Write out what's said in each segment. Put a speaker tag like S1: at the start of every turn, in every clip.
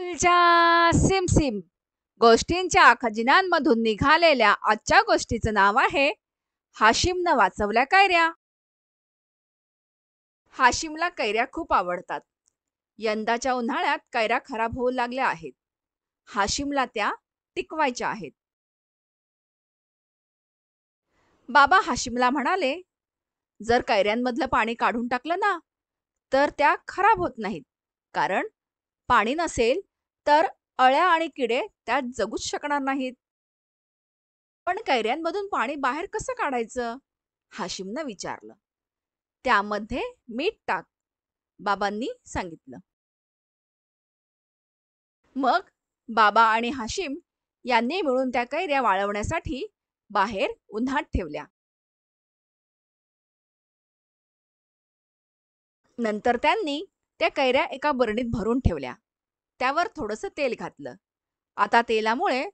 S1: स्कूलच्या सिमसिम गोष्टींच्या खजिन्यांमधून निघालेल्या आजच्या गोष्टीचं नाव आहे हाशिमनं वाचवल्या कैऱ्या. हाशिमला कैऱ्या खूप आवडतात. यंदाच्या उन्हाळ्यात कैऱ्या खराब होऊ लागल्या आहेत. हाशिमला त्या टिकवायच्या आहेत. बाबा हाशिमला म्हणाले, जर कैऱ्यांमधलं पाणी काढून टाकलं ना, तर त्या खराब होत नाहीत. कारण पाणी नसेल तर अळ्या आणि किडे त्यात जगूच शकणार नाहीत. पण कैऱ्यांमधून पाणी बाहेर कसं काढायचं? हाशिमनं विचारलं. त्यामध्ये मीठ टाक, बाबांनी सांगितलं. मग बाबा आणि हाशिम यांनी मिळून त्या कैऱ्या वाळवण्यासाठी बाहेर उन्हात ठेवल्या. नंतर त्यांनी त्या कैऱ्या एका बरणीत भरून ठेवल्या. त्यावर थोडंसं तेल घातलं. आता तेलामुळे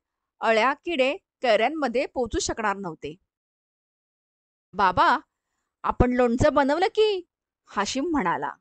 S1: अळ्या, किडे कैऱ्यांमध्ये पोचू शकणार नव्हते. बाबा, आपण लोणचं बनवलं की? हाशिम म्हणाला.